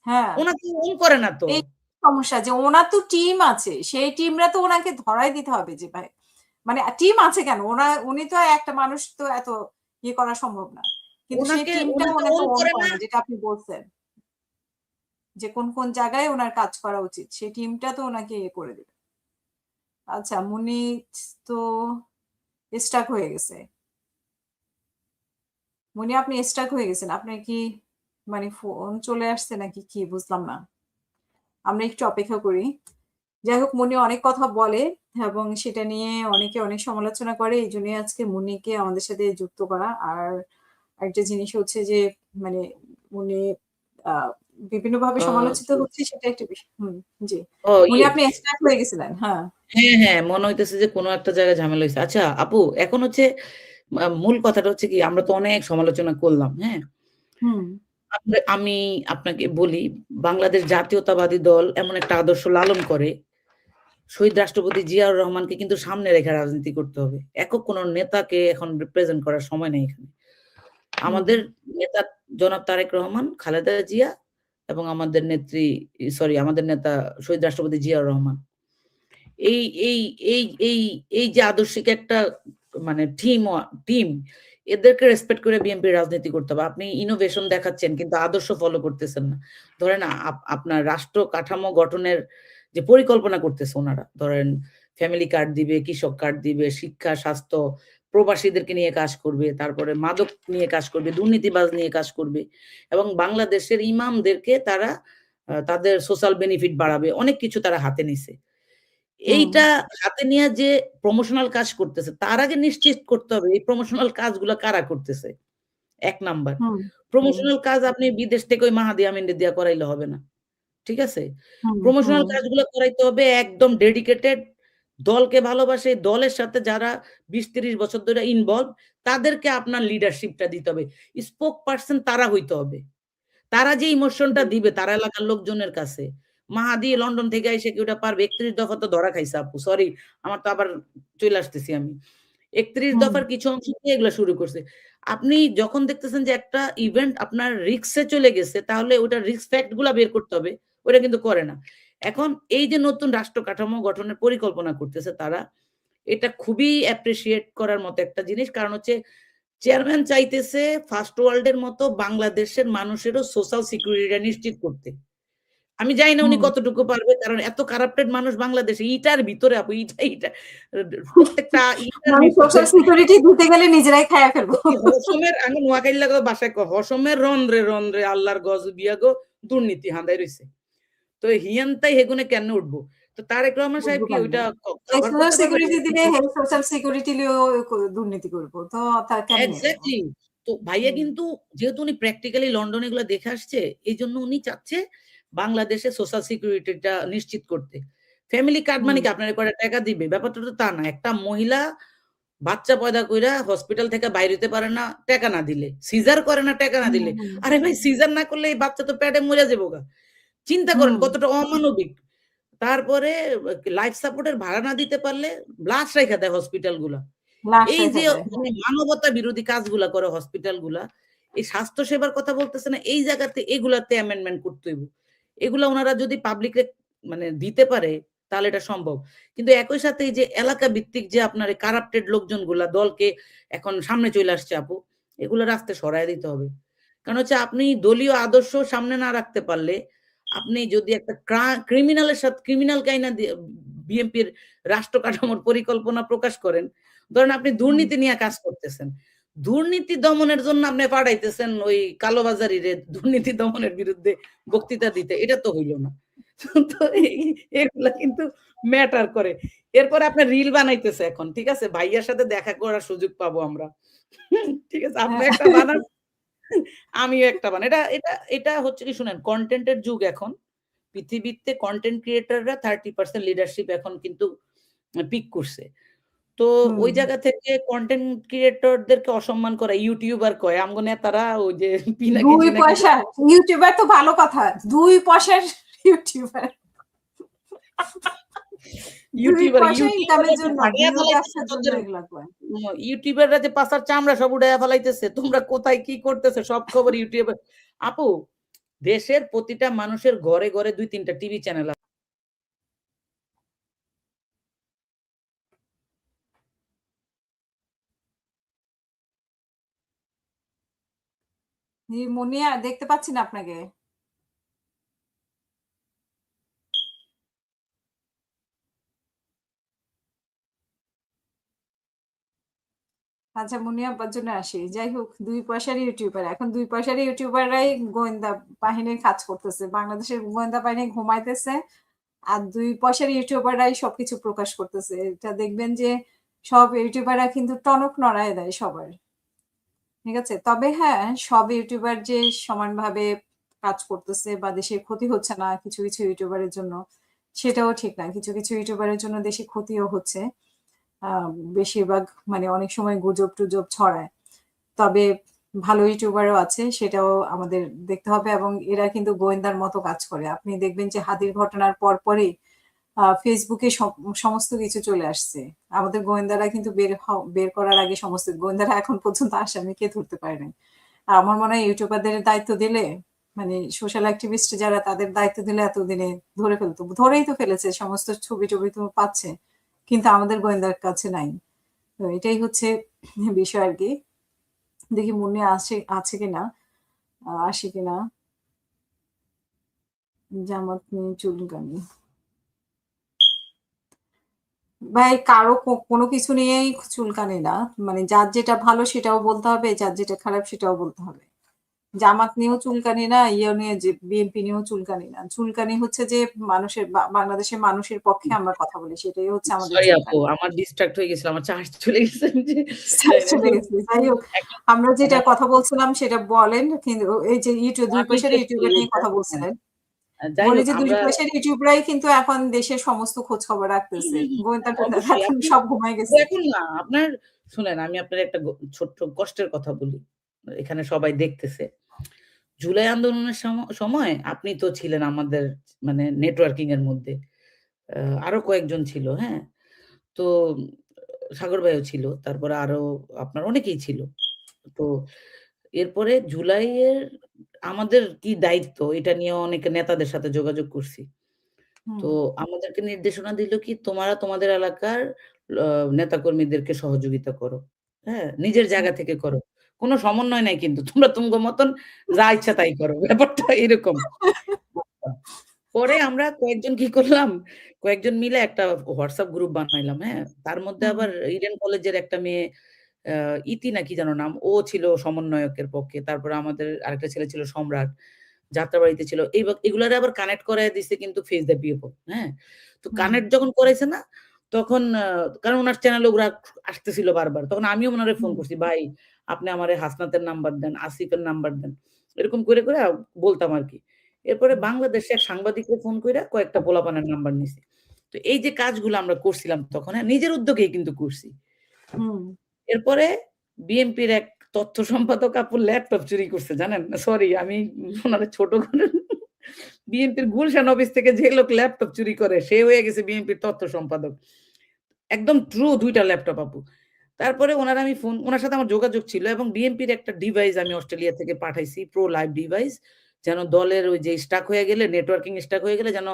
হ্যাঁ। ওনাকে ওন করে না তো। এই সমস্যা যে ওনার তো টিম আছে। সেই টিমরা তো ওনাকে ধরাই দিতে হবে যে ভাই মানে টিম আছে কেন? উনি তো একটা মানুষ তো এত ইয়ে করা সম্ভব না। কিন্তু সেই ওনাকে টিমটা ওনাকে উনি তো ওন ওন করে করে না। না যেটা আপনি বলছেন। যে কোন জায়গায় উনার কাজ করা উচিত। সেই টিমটা তো উনাকে ইয়ে করে দিবে। আচ্ছা মুনিত তো স্টাক হয়ে গেছে। মুনি আপনি স্টাক হয়ে গেছেন। আপনার কি মানে ফোন চলে আসছে নাকি কি বুঝলাম না। আমরা একটু অপেক্ষা করি। যাই হোক মুনি অনেক কথা বলে এবং সেটা নিয়ে অনেকে অনেক সমালোচনা করে। এইজন্যই আজকে মুনিকে আমাদের সাথে যুক্ত করা। আর একটা জিনিস হচ্ছে যে মানে মুনি আ বিভিন্নভাবে সমালোচিত হচ্ছে সেটা একটা বিষয়। জি। মুনি আপনি স্টাক হয়ে গেছিলেন। হ্যাঁ। হ্যাঁ, হ্যাঁ, মনে হইতেছে যে কোনো একটা জায়গায় ঝামেলা হইছে। আচ্ছা আপু এখন হচ্ছে মূল কথাটা হচ্ছে কি আমরা তো অনেক সমালোচনা করলাম, হ্যাঁ? হুম। আমি আপনাকে বলি বাংলাদেশ জাতীয়তাবাদী দল এমন একটা আদর্শ লালন করে শহীদ রাষ্ট্রপতি জিয়াউর রহমানকে কিন্তু সামনে রেখে রাজনীতি করতে হবে। একক কোন নেতাকে এখন রিপ্রেজেন্ট করার সময় নেই এখানে। আমাদের নেতা জনাব তারেক রহমান, খালেদা জিয়া এবং আমাদের নেত্রী আমাদের নেতা শহীদ রাষ্ট্রপতি জিয়াউর রহমান। এই এই এই এই এই যে আদর্শিক একটা মানে টিম এদেরকে রেসপেক্ট করে বিএনপি রাজনীতি করতে হবে। আপনি ইনোভেশন দেখাচ্ছেন কিন্তু আদর্শ ফলো করতেছেন না। ধরেন আপনার রাষ্ট্র কাঠামো গঠনের যে পরিকল্পনা করতেছে ওনারা ধরেন ফ্যামিলি কার্ড দিবে, কৃষক কার্ড দিবে, শিক্ষা, স্বাস্থ্য, প্রবাসীদেরকে নিয়ে কাজ করবে, তারপরে মাদক নিয়ে কাজ করবে, দুর্নীতিবাজ নিয়ে কাজ করবে এবং বাংলাদেশের ইমামদেরকে তারা তাদের সোশ্যাল বেনিফিট বাড়াবে। অনেক কিছু তারা হাতে নিছে। এইটা হাতে নিয়ে যে প্রমোশনাল কাজ করতেছে তার আগে নিশ্চিত করতে হবে এই প্রমোশনাল কাজগুলা কারা করতেছে। ১ নাম্বার। প্রমোশনাল কাজ আপনি বিদেশ থেকে ওই মাহাদি আমিনরে দিয়া করাইলে হবে না। ঠিক আছে? প্রমোশনাল কাজগুলো করাইতে হবে একদম ডেডিকেটেড দলকে ভালোবাসে, দলের সাথে যারা ২০-৩০ বছর ধরে ইনভলভ তাদেরকে আপনার লিডারশিপটা দিতে হবে। স্পোক পারসন তারা হইতে হবে। তারা যে ইমোশনটা দিবে তার এলাকার লোকজনের কাছে। মাহাদি লন্ডন থেকে আইসা কি ওটা পারবে? ৩১ দফা তো ধরা খাইছে আপু। সরি আমার তো আবার চইলা আসতেছি আমি। ৩১ দফার কিছু অংশ নিয়ে এগুলা শুরু করছে। আপনি যখন দেখতেছেন যে একটা ইভেন্ট আপনার রিস্ক এ চলে গেছে তাহলে ওটার রিস্ক ফ্যাক্ট গুলা বের করতে হবে। ওটা কিন্তু করে না। এখন এই যে নতুন রাষ্ট্র কাঠামো গঠনের পরিকল্পনা করতেছে তারা, এটা খুবই অ্যাপ্রিশিয়েট করার মতো একটা জিনিস। কারণ হচ্ছে চেয়ারম্যান চাইতেছে ফার্স্ট ওয়ার্ল্ড এর মতো বাংলাদেশের মানুষেরও সোশ্যাল সিকিউরিটিটা নিশ্চিত করতে। আমি জানি না উনি কতটুকু পারবে কারণ এত কারাপ্টেড মানুষ বাংলাদেশে ইটার ভিতরে আপু ইটা প্রত্যেকটা ইটার মানে ভিতরে সোশ্যাল সিকিউরিটি দিতে গেলে নিজেরাই খায়া ফেলবো। হসমের আমি নোয়াখালী লাগো বাসায় হসমের রন্ধ্রে রন্ধ্রে আল্লাহর গজবিয়া গো দুর্নীতি হাঁদাই রইছে। তো হিয়ানতাই হেগুনে কেন উঠবো? তো তারেক রহমান সাহেব কি ওইটা কভার সোশ্যাল করতে পারবে? সিকিউরিটি দিলে সোশ্যাল সিকিউরিটি লিয়েও দুর্নীতি করবো। তো তা কেমনে? এক্সাক্টলি। তো ভাইয়া কিন্তু যেহেতু উনি প্র্যাকটিক্যালি লন্ডনে এগুলা দেখে আসছে, এইজন্য উনি চাচ্ছে বাংলাদেশে সোশ্যাল সিকিউরিটিটা নিশ্চিত করতে। ফ্যামিলি কার্ড মানে কি আপনারে কয়টা টাকা দিবে? ব্যাপারটা তো তা না। একটা মহিলা বাচ্চা পয়দা কইরা হসপিটাল থেকে বাইর হইতে পারে না টাকা না দিলে। সিজার করে না টাকা না দিলে। আরে ভাই সিজার না করলে এই বাচ্চা তো পেটে মইরা যাবোগা। চিন্তা করেন কতটা অমানবিক। তারপরে লাইফ সাপোর্ট এর ভাড়া না দিতে পারলে লাশ রাইখা দেয় হসপিটাল গুলা। লাশ এই রেখে যে দেয়। মানে মানবতা বিরোধী কাজগুলা করে হসপিটাল গুলা, এই স্বাস্থ্য সেবার কথা বলতেছে না, এই জায়গাতে এগুলাতে অ্যামেন্ডমেন্ট করতে হইব। এগুলা উনারা যদি পাবলিকে মানে দিতে পারে তাহলে এটা সম্ভব। কিন্তু একই সাথে এই যে এলাকা ভিত্তিক যে আপনার এই কারাপ্টেড লোকজনগুলা দলকে এখন সামনে চলে আসছে আপু, এগুলা রাস্তে সরায় দিতে হবে। কারণ হচ্ছে আপনি দলীয় আদর্শ সামনে না রাখতে পারলে আপনি যদি একটা ক্রিমিনালের সাথে ক্রিমিনাল কাইনা বিএনপির রাষ্ট্র কাঠামোর পরিকল্পনা প্রকাশ করেন, ধরেন আপনি দুর্নীতি নিয়ে কাজ করতেছেন। দুর্নীতি দমনের জন্য আপনি পাঠাইতেছেন ওই কালোবাজারিরে দুর্নীতি দমনের বিরুদ্ধে বক্তৃতা দিতে। এটা তো হইল না। তো এগুলা কিন্তু ম্যাটার করে। এরপরে আপনার রিল বানাইতেছে এখন। ঠিক আছে? ভাইয়ার সাথে দেখা করার সুযোগ পাবো আমরা। ঠিক আছে? আপনি একটা বানান আমিও একটা বানাই। এটা এটা এটা হচ্ছে কি শুনেন কনটেন্ট এর যুগ এখন। পৃথিবীতে কনটেন্ট ক্রিয়েটররা 30% লিডারশিপ এখন কিন্তু পিক করছে। তো ওই জায়গা থেকে কনটেন্ট ক্রিয়েটরদেরকে অসম্মান করা ইউটিউবার কয়। আমগো নেতারা ওই যে ২ পয়সা ইউটিউবার তো ভালো কথা। ২ পয়সার ইউটিউবার। ২ পয়সা ইনকামের জন্য, ভিউ ব্যবসার জন্য এগুলা কয়। ইউটিউবাররা যে পাছার চামড়া সব উড়াইয়া ফেলাইতেছে। তোমরা কোথায় কি করতেছে সব খবর ইউটিউবে আপু দেশের প্রতিটা মানুষের ঘরে ঘরে 2-3টা টিভি চ্যানেল আছে। মুনিয়া দেখতে পাচ্ছি না আপনাকে। আচ্ছা, মুনিয়া আব্বার জন্য আসি। যাই হোক, 2 পয়সার ইউটিউবার, এখন 2 পয়সার ইউটিউবাররাই গোয়েন্দা বাহিনীর কাজ করতেছে, বাংলাদেশের গোয়েন্দা বাহিনী ঘুমাইতেছে, আর 2 পয়সার ইউটিউবাররাই সবকিছু প্রকাশ করতেছে। এটা দেখবেন যে সব ইউটিউবাররা কিন্তু টনক নড়ায় দেয় সবার, ঠিক আছে? তবে হ্যাঁ, সব ইউটিউবার যে সমানভাবে কাজ করতেছে বা দেশের ক্ষতি হচ্ছে না কিছু কিছু ইউটিউবারের জন্য, সেটাও ঠিক না। কিছু কিছু ইউটিউবারের জন্য দেশের ক্ষতিও হচ্ছে। বেশিরভাগ মানে অনেক সময় গুজব টুজব ছড়ায়। তবে ভালো ইউটিউবারও আছে, সেটাও আমাদের দেখতে হবে, এবং এরা কিন্তু গোয়েন্দার মতো কাজ করে। আপনি দেখবেন যে হাদির ঘটনার পরপরই ফেসবুকে সমস্ত কিছু চলে আসছে। আমাদের গোয়েন্দারা কিন্তু বের করার আগে সমস্ত গোয়েন্দারা এখন পর্যন্ত আসামিকে ধরতে পারে নাই। আর আমার মনে হয় ইউটিউবারদের দায়িত্ব দিলে, মানে সোশ্যাল অ্যাক্টিভিস্ট যারা, তাদের দায়িত্ব দিলে এতদিনে ধরে ফেলতো, ধরেই তো ফেলেছে, সমস্ত ছবি টবি তো পাচ্ছে, কিন্তু আমাদের গোয়েন্দার কাছে নাই। তো এটাই হচ্ছে বিষয় আর কি। দেখি মনে আছে কিনা, আসে কিনা। জামাত নিয়ে চুলকানি, ভাই কারো কোনো কিছু নিয়েই চুলকানি না, মানে যার যেটা ভালো সেটাও বলতে হবে, যার যেটা খারাপ সেটাও বলতে হবে। জামাত নিয়েও চুলকানি না, ইয়ে নিয়ে, যে বিএনপি নিয়েও চুলকানি না। চুলকানি হচ্ছে যে মানুষের, বাংলাদেশের মানুষের পক্ষে আমরা কথা বলি, সেটাই হচ্ছে আমাদের সরি আপু, চুলকানি। আমার ডিস্ট্রাক্ট হয়ে গেছিল, আমার চার্জ চলে গেছে। চলে গেছে, যাই হোক, আমরা যেটা কথা বলছিলাম সেটা বলেন। কিন্তু এই যে ইউটিউব, 2 আমি পয়সার শেষ ইউটিউবার করি নিয়ে এটা। কথা হ্যাঁ, বলছিলেন। যাই বলি হোক যে 2 আমরা পয়সার ইউটিউবরাই কিন্তু এখন দেশের সমস্ত খোঁজ খবর রাখতেছে। গোয়েন্দা টোয়েন্দা অবশ্যই এখন আপনি সব ঘুমায় গেছে। এখন না আপনার শুনেন, আমি আপনার একটা ছোট্ট কষ্টের কথা বলি। এখানে সবাই দেখতেছে। জুলাই আন্দোলনের সময় আপনি তো ছিলেন আমাদের মানে নেটওয়ার্কিং এর মধ্যে। আ আরো কয়েকজন ছিল, হ্যাঁ? তো সাগর ভাইও ছিল। তারপরে আরো আপনার অনেকেই ছিল। তো এরপরে জুলাইয়ের আমাদের কি দায়িত্ব এটা নিয়ে অনেক নেতাদের সাথে যোগাযোগ করছি। তো হুম, আমাদেরকে নির্দেশনা দিল কি তোমরা তোমাদের এলাকার আ নেতাকর্মীদেরকে সহযোগিতা করো। হ্যাঁ? নিজের হুম, জায়গা থেকে করো। কোন সমন্বয় নাই কিন্তু। তোমরা তুমগো মতন যা ইচ্ছা তাই করো। ব্যাপারটা এরকম। পরে আমরা কয়েকজন কি করলাম, কয়েকজন মিলে একটা WhatsApp গ্রুপ বানাইলাম, হ্যাঁ? তার মধ্যে হুম, আবার ইডেন কলেজের একটা মেয়ে আ ইতি না কি যেন নাম, ও ছিল সমন্বয়কের পক্ষে। তারপরে আমাদের আরেকটা ছেলে ছিল সম্রাট। যাত্রাবাড়িতে ছিল। এগুলারে আবার কানেক্ট করায় দিছে কিন্তু ফেস দ্য পিপল, হ্যাঁ? তো হুম, কানেক্ট যখন করাইছে না, তখন কারণ উনার চ্যানেলে ওগুলা আসতেছিল বারবার। তখন আমিও উনারে ফোন হুম, করছি, "ভাই আপনি আমারে হাসনাতের নাম্বার দেন, আসিফের নাম্বার দেন।" এরকম করে, করে বলতাম আরকি। এরপরে হুম, বাংলাদেশে এক সাংবাদিককে ফোন কইরা কয়েকটা পোলাপানের নাম্বার নিছি। তো এই যে কাজগুলো আমরা করছিলাম তখন, হ্যাঁ? নিজের উদ্যোগেই কিন্তু করছি। হুম। এরপরে বিএনপির এক তথ্য সম্পাদক আপুর ল্যাপটপ চুরি করছে জানেন? সরি আমি উনারে ছোট করে বিএনপির গুলশান অফিস থেকে যে লোক ল্যাপটপ চুরি করে সে হয়ে গেছে বিএনপির তথ্য সম্পাদক। একদম ট্রু ২ টা ল্যাপটপ আপু। তারপরে উনার আমি ফোন উনার সাথে আমার যোগাযোগ ছিল এবং বিএনপির একটা ডিভাইস আমি অস্ট্রেলিয়া থেকে পাঠাইছি প্রো লাইভ ডিভাইস। যেন দলের ওই যে স্টাক হয়ে গেলে নেটওয়ার্কিং স্টাক হয়ে গেলে যেন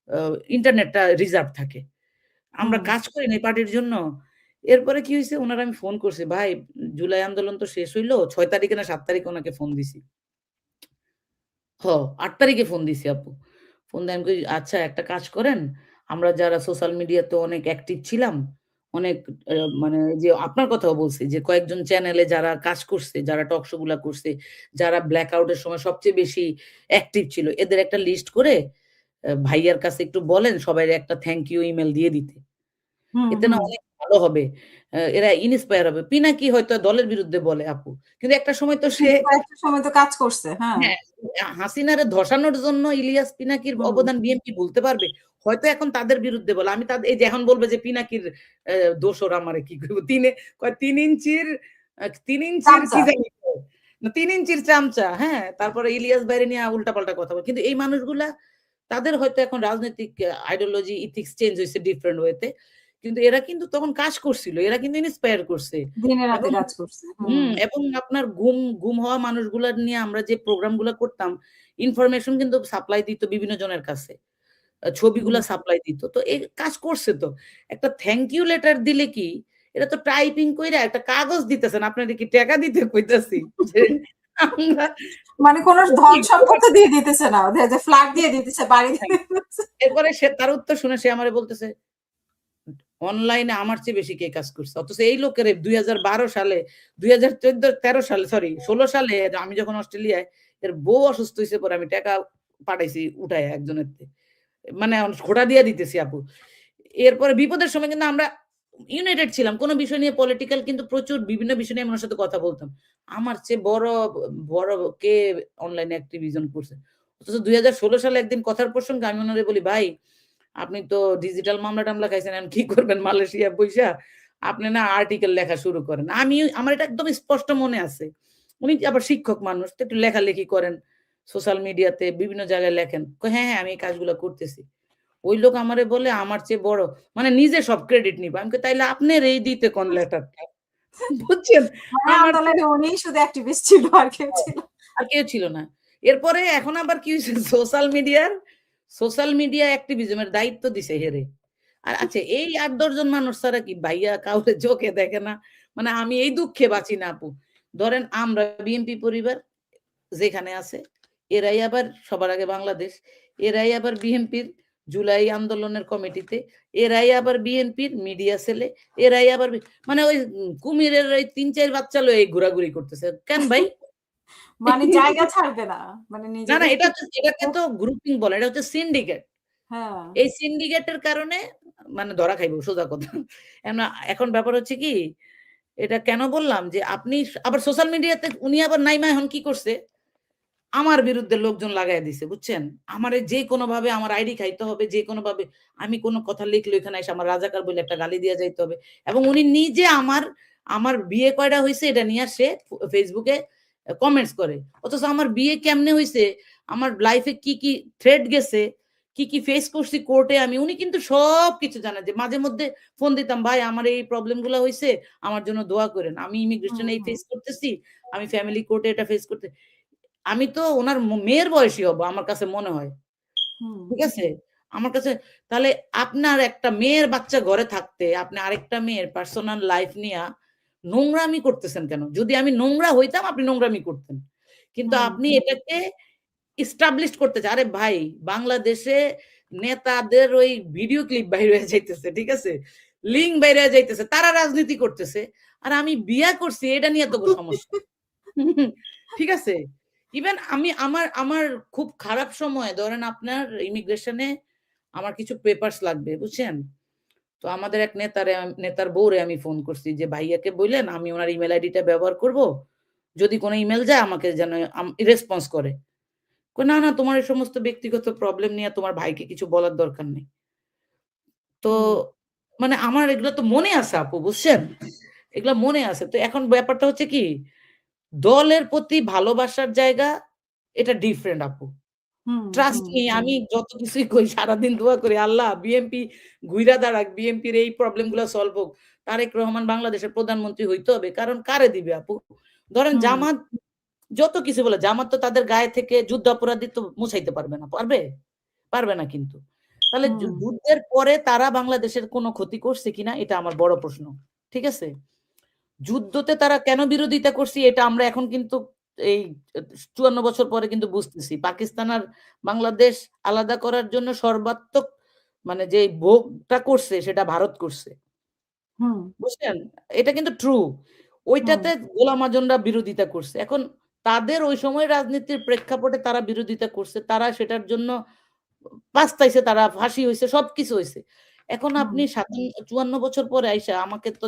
আ ইন্টারনেটটা রিজার্ভ থাকে। আমরা হুম, কাজ করি নাই পার্টির জন্য। এরপরে কি হইছে উনারে আমি ফোন করছি, "ভাই জুলাই আন্দোলন তো শেষ হইল।" ৬ তারিখে না ৭ তারিখে উনাকে ফোন দিছি। ৮ তারিখে ফোন দিছি আপু। ফোন দিয়ে আমি কই, "আচ্ছা একটা কাজ করেন, আমরা যারা সোশ্যাল মিডিয়াতে অনেক অ্যাক্টিভ ছিলাম, অনেক মানে যে আপনার কথাও বলছি যে কয়েকজন চ্যানেলে যারা কাজ করছে, যারা টক শো গুলা করছে, যারা ব্ল্যাক আউট এর সময় সবচেয়ে বেশি অ্যাক্টিভ ছিল, এদের একটা লিস্ট করে ভাইয়ার কাছে একটু বলেন সবাইরে একটা থ্যাংক ইউ ইমেইল দিয়ে দিতে।" হুম, এতে না হুম। অনেক ভালো হবে। এরা ইন্সপায়ার হবে। পিনাকি হয়তো দলের বিরুদ্ধে বলে আপু। কিন্তু একটা সময় তো সে কিন্তু কয়েকটা সময় তো কাজ করছে। হ্যাঁ। হ্যাঁ, হাসিনারে ধসানোর জন্য ইলিয়াস পিনাকির হুম, অবদান বিএনপি ভুলতে পারবে? হয়তো এখন তাদের বিরুদ্ধে বলে। আমি এই যে এখন বলবে যে পিনাকির দোসর আমারে কি করব? ৩ ইঞ্চির ৩ ইঞ্চির কি চামচা। জানি কয়? না ৩ ইঞ্চির চামচা, হ্যাঁ? তারপরে ইলিয়াস ভাইরে নিয়ে উল্টাপাল্টা কথা বলে। কিন্তু এই মানুষগুলা তাদের হয়তো এখন রাজনৈতিক আইডিওলজি, ইথিক্স চেঞ্জ হইছে ডিফারেন্ট ওয়েতে। কিন্তু এরা কিন্তু তখন কাজ করছিল। এরা কিন্তু ইন্সপায়ার করছে। দিনে রাতে এবং কাজ করছে। হুম। এবং আপনার গুম হওয়া মানুষগুলা নিয়ে আমরা যে প্রোগ্রামগুলা করতাম, ইনফরমেশন কিন্তু সাপ্লাই দিত বিভিন্ন জনের কাছে। ছবিগুলা হুম। সাপ্লাই দিত। তো এই কাজ করছে তো। একটা থ্যাংক ইউ লেটার দিলে কি, এটা তো টাইপিং কইরা একটা কাগজ দিতেছেন। আপনারে কি টাকা দিতে কইতাছি? যে আমরা মানে কোন করি ধন সম্পদ দিয়ে দিতেছে না। যে ফ্ল্যাট দিয়ে দিতেছে, বাড়ি দিয়ে দিতেছে। এরপরে সে তার উত্তর শুনে সে আমারে বলতেছে, অনলাইনে আমার চেয়ে বেশি কে কাজ করছে। অথচ এই লোকের ২০১২ সালে ২০১৪-১৩ সালে সরি ১৬ সালে আমি যখন অস্ট্রেলিয়ায় এর বউ অসুস্থ হইছে পরে আমি টাকা পাঠাইছি উঠায় একজনের মানে খোঁড়া দিয়া দিতেছি আপু। এরপরে বিপদের সময় কিন্তু আমরা ইউনাইটেড ছিলাম। কোন বিষয় নিয়ে পলিটিক্যাল কিন্তু প্রচুর বিভিন্ন বিষয় নিয়ে আমি উনার সাথে কথা বলতাম। আমার চেয়ে বড় কে অনলাইনে অ্যাক্টিভিজম করছে। অথচ ২০১৬ সালে একদিন কথার প্রসঙ্গে আমি উনারে বলি, "ভাই আপনি তো ডিজিটাল মামলা-টামলা খাইছেন। এখন কি করবেন মালয়েশিয়া বইসা? আপনি না আর্টিকেল লেখা শুরু করেন।" আমার এটা একদম স্পষ্ট মনে আছে। উনি আবার শিক্ষক মানুষ। তো একটু লেখালেখি করেন। সোশ্যাল মিডিয়াতে বিভিন্ন জায়গায় লেখেন। কয়, "হ্যাঁ, হ্যাঁ, আমি এই কাজগুলা করতেছি।" ওই লোক আমারে বলে আমার চেয়ে বড়। মানে নিজে সব ক্রেডিট নিবে। আমি কই তাইলে আপনার এই দিতে কোন লেটারটা? বুঝছেন? মানে আমার চেয়ে আন্দোলনে উনিই শুধু অ্যাক্টিভিস্ট ছিল, আর কেউ ছিল না। আর কেউ ছিল না। এরপরে এখন আবার কি হইছে সোশ্যাল মিডিয়া অ্যাক্টিভিজম এর দায়িত্ব দিছে হেরে। আর আচ্ছা এই ৮-১০ জন মানুষ ছাড়া কি ভাইয়া কাউরে চোখে দেখে না? মানে আমি এই দুঃখে বাঁচি না আপু। ধরেন আমরা বিএনপি পরিবার যেখানে আছে, এরাই আবার সবার আগে বাংলাদেশ, এরাই আবার বিএনপির জুলাই আন্দোলনের কমিটিতে, এরাই আবার বিএনপির মিডিয়া সেলে, এরাই আবার মানে ওই কুমিরের ওই ৩-৪ বাচ্চা লয়ে ঘোরাঘুরি করতেছে। কেন ভাই? মানে জায়গা ছাড়বে না। মানে না, না নিজেদের এটাকে তো গ্রুপিং বলে। এটা হচ্ছে সিন্ডিকেট। হ্যাঁ। এই সিন্ডিকেটের কারণে মানে ধরা খাইব সোজা কথা। এখন ব্যাপার হচ্ছে কি, এটা কেন বললাম যে আপনি আবার সোশ্যাল মিডিয়াতে উনি আবার নাইমা এখন কি করছে? আমার বিরুদ্ধে লোকজন লাগাইয়া দিছে, বুঝছেন? আমারে যেকোনোভাবে আমার আইডি খাইতে হবে, যেকোনোভাবে আমি কোনো কথা লিখলে ওইখানে এসে আমার রাজাকার বলে একটা গালি দিয়া যাইতে হবে। এবং উনি নিজে আমার বিয়ে কয়টা হইছে এটা নিয়ে সে Facebook এ কমেন্টস করে। অথচ আমার বিয়ে কেমনে হইছে, আমার লাইফে কি থ্রেট গেছে, কি ফেস করছি কোর্টে আমি, উনি কিন্তু সবকিছু জানে। যে মাঝে মধ্যে ফোন দিতাম, "ভাই আমার এই প্রবলেম গুলা হইছে, আমার জন্য দোয়া করেন। আমি হুম, ইমিগ্রেশন এই হুম, ফেস করতেছি, আমি ফ্যামিলি কোর্টে এটা ফেস করতে।" আমি তো উনার মেয়ের বয়সী হব আমার কাছে মনে হয়। হুম, ঠিক আছে? আমার কাছে তাহলে আপনার একটা মেয়ের বাচ্চা ঘরে থাকতে আপনি আরেকটা মেয়ের পার্সোনাল লাইফ নিয়া নোংরামি করতেছেন কেন? যদি আমি নোংরা হইতাম আপনি নোংরামি করতেন। কিন্তু হুম, আপনি এটাকে এস্টাবলিশড করতে চান। আরে ভাই বাংলাদেশে নেতাদের ওই ভিডিও ক্লিপ বাইর হয়ে যাইতেছে। ঠিক আছে? লিঙ্ক বাইর হয়ে যাইতেছে। তারা রাজনীতি করতেছে। আর আমি বিয়া করছি এটা নিয়ে এত সমস্যা। ঠিক আছে? ইভেন আমি আমার খুব খারাপ সময় ধরেন আপনার ইমিগ্রেশনে আমার কিছু পেপারস লাগবে, বুঝছেন? তো আমাদের এক নেতার বউরে আমি ফোন করছি যে, "ভাইয়াকে বইলেন আমি উনার ইমেইল আইডিটা ব্যবহার করব। যদি কোন ইমেইল যায় আমাকে যেন রেসপন্স করে।" কই, "না, না তোমার এই সমস্ত ব্যক্তিগত প্রবলেম নিয়ে তোমার ভাইকে কিছু বলার দরকার নেই।" তো হুম, মানে আমার এগুলো তো মনে আছে আপু, বুঝছেন? এগুলা মনে আছে। তো এখন ব্যাপারটা হচ্ছে কি দলের প্রতি ভালোবাসার জায়গা এটা ডিফারেন্ট আপু। হুম, ট্রাস্ট হুম, মি আমি যত কিছুই করি সারাদিন দোয়া করি আল্লাহ বিএনপি ঘুইরা দাঁড়াক, বিএনপির এই প্রবলেম গুলা সলভ হোক। তারেক রহমান বাংলাদেশের প্রধানমন্ত্রী হইতে হবে। কারণ কারে দিবে আপু? ধরেন হুম, জামাত যত কিছু বলে জামাত তো তাদের গায়ে থেকে যুদ্ধাপরাধী তো মুছাইতে পারবে না। পারবে? পারবে না কিন্তু। তাহলে হুম, যুদ্ধের পরে তারা বাংলাদেশের কোন ক্ষতি করছে কিনা এটা আমার বড় প্রশ্ন। ঠিক আছে? যুদ্ধতে তারা কেন বিরোধিতা করছে এটা আমরা এখন কিন্তু এই ৫৪ বছর পরে কিন্তু বুঝতেছি। পাকিস্তান আর বাংলাদেশ আলাদা করার জন্য সর্বাত্মক মানে যে ভোগটা করছে সেটা ভারত করছে। হুম, বুঝছেন? এটা কিন্তু ট্রু। হুম, ওইটাতে গোলাম আযমরা বিরোধিতা করছে। এখন তাদের ওই সময়ের রাজনীতির প্রেক্ষাপটে তারা বিরোধিতা করছে। তারা সেটার জন্য পাস্তাইছে, তারা ফাঁসি হইছে, সবকিছু হইছে। এখন হুম। আপনি ৫৪ বছর পরে আইসা আমাকে তো